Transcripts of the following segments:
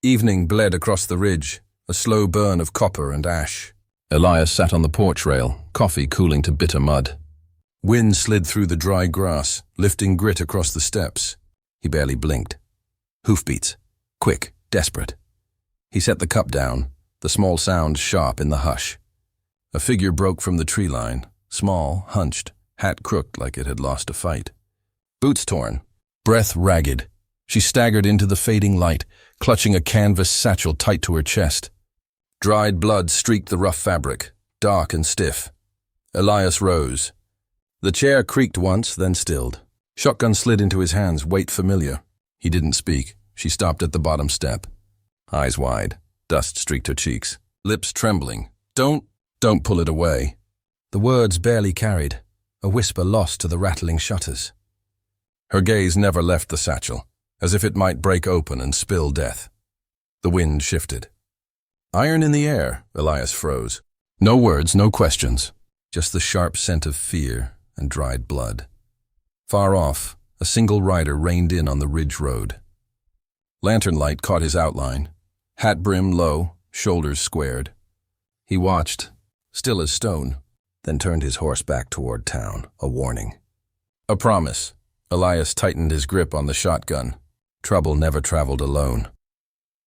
Evening bled across the ridge, a slow burn of copper and ash. Elias sat on the porch rail, coffee cooling to bitter mud. Wind slid through the dry grass, lifting grit across the steps. He barely blinked. Hoofbeats. Quick, desperate. He set the cup down, the small sound sharp in the hush. A figure broke from the tree line, small, hunched, hat crooked like it had lost a fight. Boots torn, breath ragged. She staggered into the fading light, clutching a canvas satchel tight to her chest. Dried blood streaked the rough fabric, dark and stiff. Elias rose. The chair creaked once, then stilled. Shotgun slid into his hands, weight familiar. He didn't speak. She stopped at the bottom step. Eyes wide, dust streaked her cheeks, lips trembling. Don't pull it away. The words barely carried, a whisper lost to the rattling shutters. Her gaze never left the satchel, as if it might break open and spill death. The wind shifted. Iron in the air, Elias froze. No words, no questions, just the sharp scent of fear and dried blood. Far off, a single rider reined in on the ridge road. Lantern light caught his outline, hat brim low, shoulders squared. He watched, still as stone, then turned his horse back toward town, a warning. A promise. Elias tightened his grip on the shotgun. Trouble never traveled alone.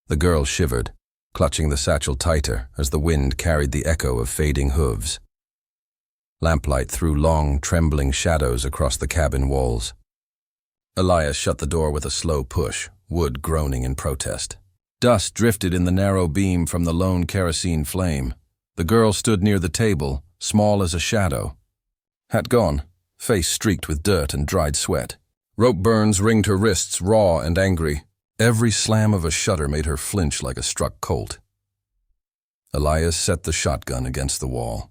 The girl shivered, clutching the satchel tighter as the wind carried the echo of fading hooves. Lamplight threw long, trembling shadows across the cabin walls. Elias shut the door with a slow push, wood groaning in protest. Dust drifted in the narrow beam from the lone kerosene flame. The girl stood near the table, small as a shadow. Hat gone, face streaked with dirt and dried sweat. Rope burns ringed her wrists, raw and angry. Every slam of a shutter made her flinch like a struck colt. Elias set the shotgun against the wall.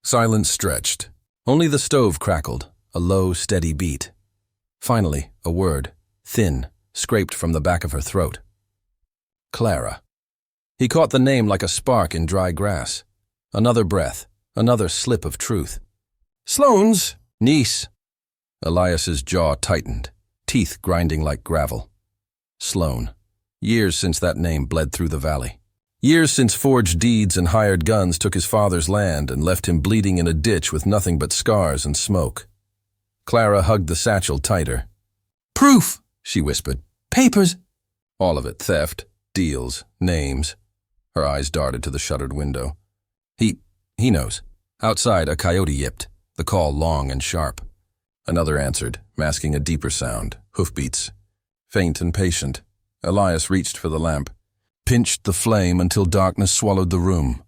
Silence stretched. Only the stove crackled, a low, steady beat. Finally, a word, thin, scraped from the back of her throat. Clara. He caught the name like a spark in dry grass. Another breath, another slip of truth. Sloane's niece. Elias's jaw tightened, teeth grinding like gravel. Sloane. Years since that name bled through the valley. Years since forged deeds and hired guns took his father's land and left him bleeding in a ditch with nothing but scars and smoke. Clara hugged the satchel tighter. Proof, she whispered. Papers. All of it, theft, deals, names. Her eyes darted to the shuttered window. He knows. Outside, a coyote yipped, the call long and sharp. Another answered, masking a deeper sound, hoofbeats. Faint and patient, Elias reached for the lamp, pinched the flame until darkness swallowed the room.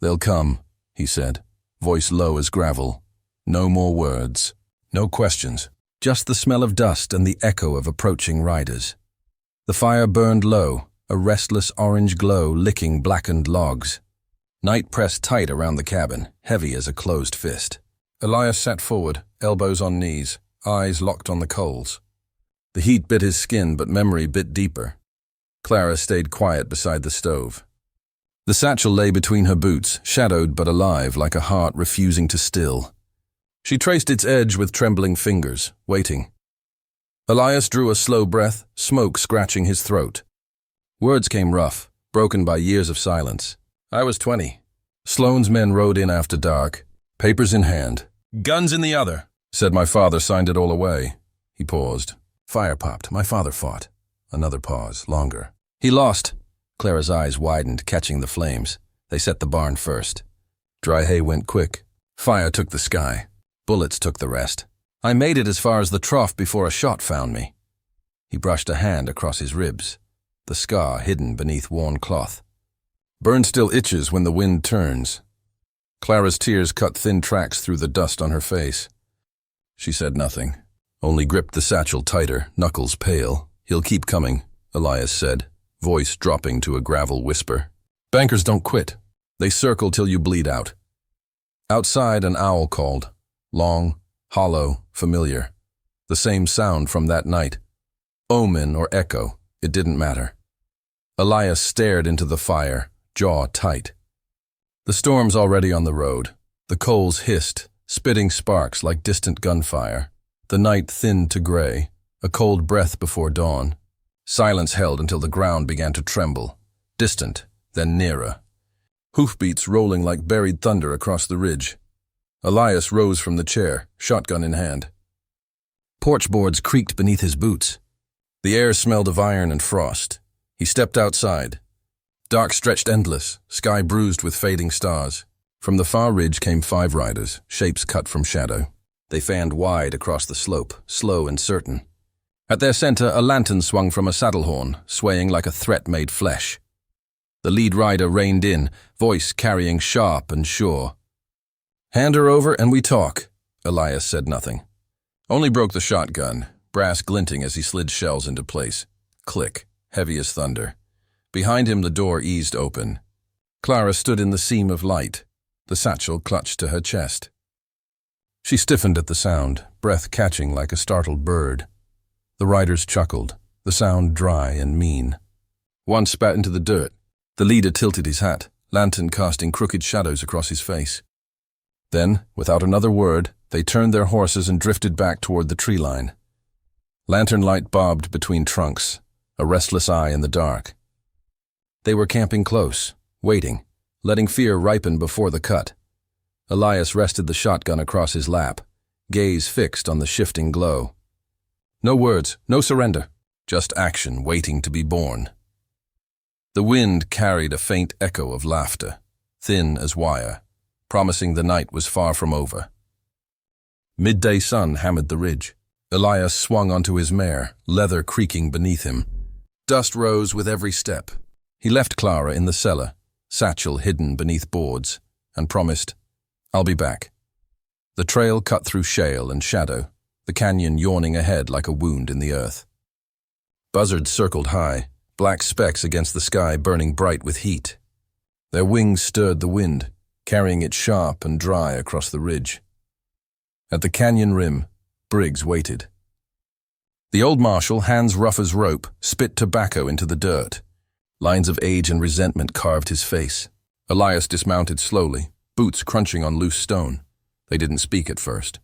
They'll come, he said, voice low as gravel. No more words, no questions, just the smell of dust and the echo of approaching riders. The fire burned low, a restless orange glow licking blackened logs. Night pressed tight around the cabin, heavy as a closed fist. Elias sat forward, elbows on knees, eyes locked on the coals. The heat bit his skin, but memory bit deeper. Clara stayed quiet beside the stove. The satchel lay between her boots, shadowed but alive like a heart refusing to still. She traced its edge with trembling fingers, waiting. Elias drew a slow breath, smoke scratching his throat. Words came rough, broken by years of silence. I was 20. Sloane's men rode in after dark, papers in hand. Guns in the other, said my father signed it all away. He paused. Fire popped. My father fought. Another pause, longer. He lost. Clara's eyes widened, catching the flames. They set the barn first. Dry hay went quick. Fire took the sky. Bullets took the rest. I made it as far as the trough before a shot found me. He brushed a hand across his ribs, the scar hidden beneath worn cloth. Burn still itches when the wind turns. Clara's tears cut thin tracks through the dust on her face. She said nothing, only gripped the satchel tighter, knuckles pale. He'll keep coming, Elias said, voice dropping to a gravel whisper. Bankers don't quit. They circle till you bleed out. Outside, an owl called. Long, hollow, familiar. The same sound from that night. Omen or echo, it didn't matter. Elias stared into the fire, jaw tight. The storm's already on the road. The coals hissed, spitting sparks like distant gunfire. The night thinned to gray, a cold breath before dawn. Silence held until the ground began to tremble, distant, then nearer. Hoofbeats rolling like buried thunder across the ridge. Elias rose from the chair, shotgun in hand. Porch boards creaked beneath his boots. The air smelled of iron and frost. He stepped outside. Dark stretched endless, sky bruised with fading stars. From the far ridge came 5 riders, shapes cut from shadow. They fanned wide across the slope, slow and certain. At their center, a lantern swung from a saddle horn, swaying like a threat made flesh. The lead rider reined in, voice carrying sharp and sure. "Hand her over and we talk." Elias said nothing. Only broke the shotgun, brass glinting as he slid shells into place. Click, heavy as thunder. Behind him the door eased open. Clara stood in the seam of light, the satchel clutched to her chest. She stiffened at the sound, breath catching like a startled bird. The riders chuckled, the sound dry and mean. One spat into the dirt. The leader tilted his hat, lantern casting crooked shadows across his face. Then, without another word, they turned their horses and drifted back toward the tree line. Lantern light bobbed between trunks, a restless eye in the dark. They were camping close, waiting, letting fear ripen before the cut. Elias rested the shotgun across his lap, gaze fixed on the shifting glow. No words, no surrender, just action waiting to be born. The wind carried a faint echo of laughter, thin as wire, promising the night was far from over. Midday sun hammered the ridge. Elias swung onto his mare, leather creaking beneath him. Dust rose with every step. He left Clara in the cellar, satchel hidden beneath boards, and promised, "I'll be back." The trail cut through shale and shadow, the canyon yawning ahead like a wound in the earth. Buzzards circled high, black specks against the sky burning bright with heat. Their wings stirred the wind, carrying it sharp and dry across the ridge. At the canyon rim, Briggs waited. The old marshal, hands rough as rope, spit tobacco into the dirt. Lines of age and resentment carved his face. Elias dismounted slowly, boots crunching on loose stone. They didn't speak at first.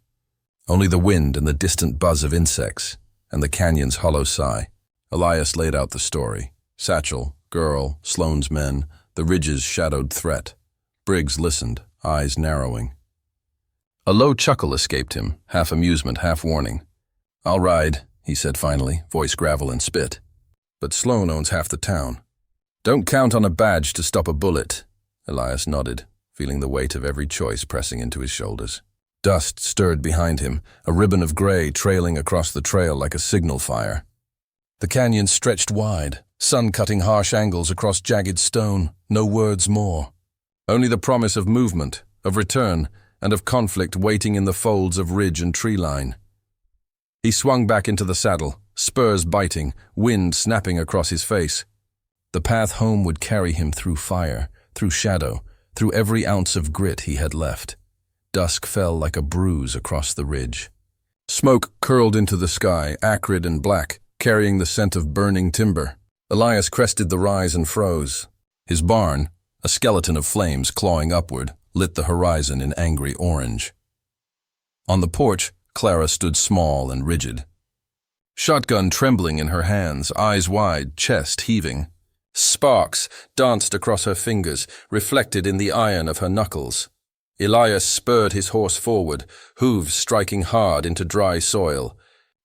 Only the wind and the distant buzz of insects, and the canyon's hollow sigh. Elias laid out the story. Satchel, girl, Sloane's men, the ridge's shadowed threat. Briggs listened, eyes narrowing. A low chuckle escaped him, half amusement, half warning. "I'll ride," he said finally, voice gravel and spit. "But Sloane owns half the town. Don't count on a badge to stop a bullet." Elias nodded, feeling the weight of every choice pressing into his shoulders. Dust stirred behind him, a ribbon of gray trailing across the trail like a signal fire. The canyon stretched wide, sun cutting harsh angles across jagged stone, no words more. Only the promise of movement, of return, and of conflict waiting in the folds of ridge and tree line. He swung back into the saddle, spurs biting, wind snapping across his face. The path home would carry him through fire, through shadow, through every ounce of grit he had left. Dusk fell like a bruise across the ridge. Smoke curled into the sky, acrid and black, carrying the scent of burning timber. Elias crested the rise and froze. His barn, a skeleton of flames clawing upward, lit the horizon in angry orange. On the porch, Clara stood small and rigid. Shotgun trembling in her hands, eyes wide, chest heaving. Sparks danced across her fingers, reflected in the iron of her knuckles. Elias spurred his horse forward, hooves striking hard into dry soil.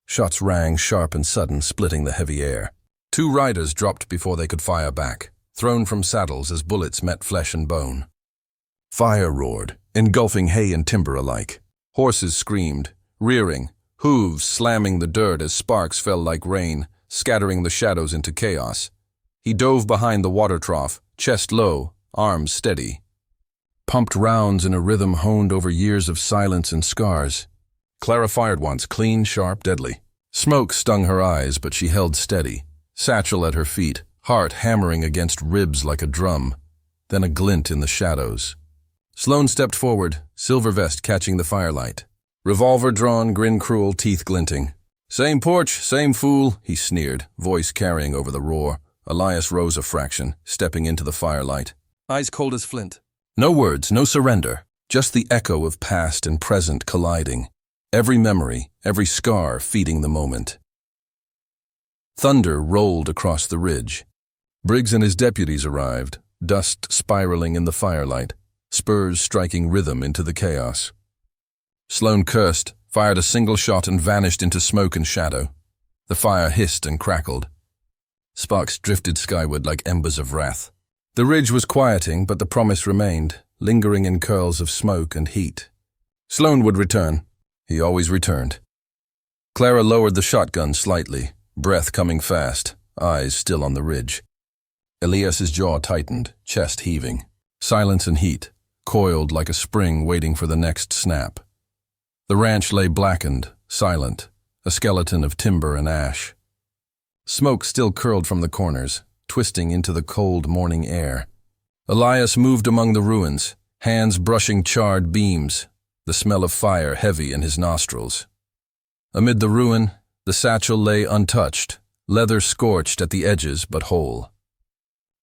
Shots rang sharp and sudden, splitting the heavy air. 2 riders dropped before they could fire back, thrown from saddles as bullets met flesh and bone. Fire roared, engulfing hay and timber alike. Horses screamed, rearing, hooves slamming the dirt as sparks fell like rain, scattering the shadows into chaos. He dove behind the water trough, chest low, arms steady. Pumped rounds in a rhythm honed over years of silence and scars. Clara fired once, clean, sharp, deadly. Smoke stung her eyes, but she held steady. Satchel at her feet, heart hammering against ribs like a drum. Then a glint in the shadows. Sloane stepped forward, silver vest catching the firelight. Revolver drawn, grin cruel, teeth glinting. "Same porch, same fool," he sneered, voice carrying over the roar. Elias rose a fraction, stepping into the firelight. Eyes cold as flint. No words, no surrender, just the echo of past and present colliding. Every memory, every scar feeding the moment. Thunder rolled across the ridge. Briggs and his deputies arrived, dust spiraling in the firelight, spurs striking rhythm into the chaos. Sloane cursed, fired a single shot and vanished into smoke and shadow. The fire hissed and crackled. Sparks drifted skyward like embers of wrath. The ridge was quieting, but the promise remained, lingering in curls of smoke and heat. Sloane would return. He always returned. Clara lowered the shotgun slightly, breath coming fast, eyes still on the ridge. Elias's jaw tightened, chest heaving. Silence and heat, coiled like a spring waiting for the next snap. The ranch lay blackened, silent, a skeleton of timber and ash. Smoke still curled from the corners, twisting into the cold morning air. Elias moved among the ruins, hands brushing charred beams, the smell of fire heavy in his nostrils. Amid the ruin, the satchel lay untouched, leather scorched at the edges but whole.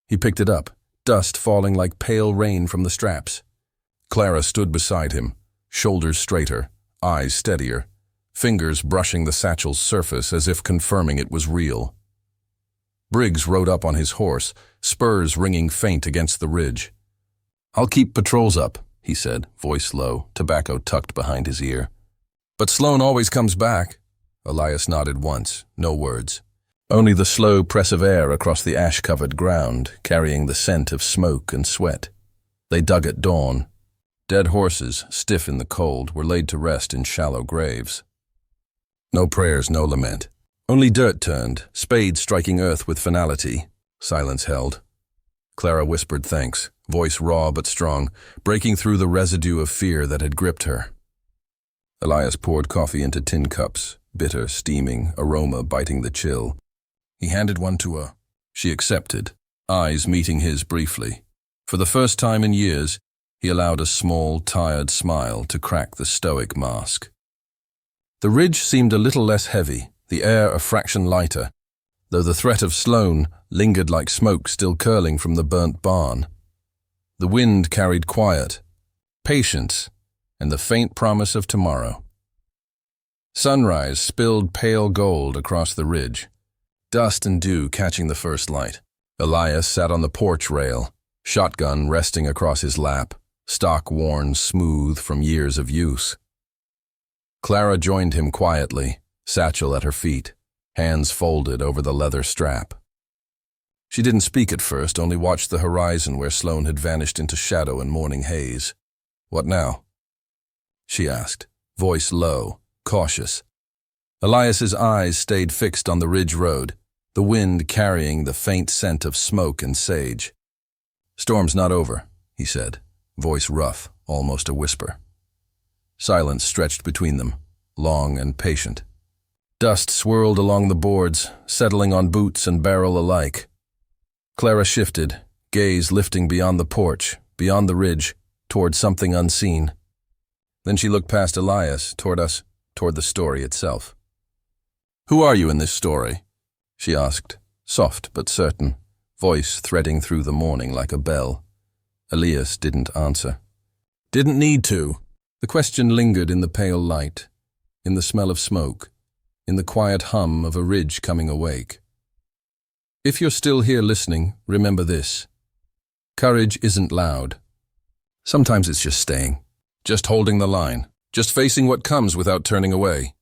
He picked it up, dust falling like pale rain from the straps. Clara stood beside him, shoulders straighter, eyes steadier, fingers brushing the satchel's surface as if confirming it was real. Briggs rode up on his horse, spurs ringing faint against the ridge. "I'll keep patrols up," he said, voice low, tobacco tucked behind his ear. "But Sloane always comes back." Elias nodded once, no words. Only the slow press of air across the ash-covered ground, carrying the scent of smoke and sweat. They dug at dawn. Dead horses, stiff in the cold, were laid to rest in shallow graves. No prayers, no lament. Only dirt turned, spades striking earth with finality. Silence held. Clara whispered thanks, voice raw but strong, breaking through the residue of fear that had gripped her. Elias poured coffee into tin cups, bitter, steaming, aroma biting the chill. He handed one to her. She accepted, eyes meeting his briefly. For the first time in years, he allowed a small, tired smile to crack the stoic mask. The ridge seemed a little less heavy, the air a fraction lighter, though the threat of Sloane lingered like smoke still curling from the burnt barn. The wind carried quiet, patience, and the faint promise of tomorrow. Sunrise spilled pale gold across the ridge, dust and dew catching the first light. Elias sat on the porch rail, shotgun resting across his lap, stock worn smooth from years of use. Clara joined him quietly, satchel at her feet, hands folded over the leather strap. She didn't speak at first, only watched the horizon where Sloane had vanished into shadow and morning haze. "What now?" she asked, voice low, cautious. Elias's eyes stayed fixed on the ridge road, the wind carrying the faint scent of smoke and sage. "Storm's not over," he said, voice rough, almost a whisper. Silence stretched between them, long and patient. Dust swirled along the boards, settling on boots and barrel alike. Clara shifted, gaze lifting beyond the porch, beyond the ridge, toward something unseen. Then she looked past Elias, toward us, toward the story itself. "Who are you in this story?" she asked, soft but certain, voice threading through the morning like a bell. Elias didn't answer. Didn't need to. The question lingered in the pale light, in the smell of smoke, in the quiet hum of a ridge coming awake. If you're still here listening, remember this. Courage isn't loud. Sometimes it's just staying, just holding the line, just facing what comes without turning away.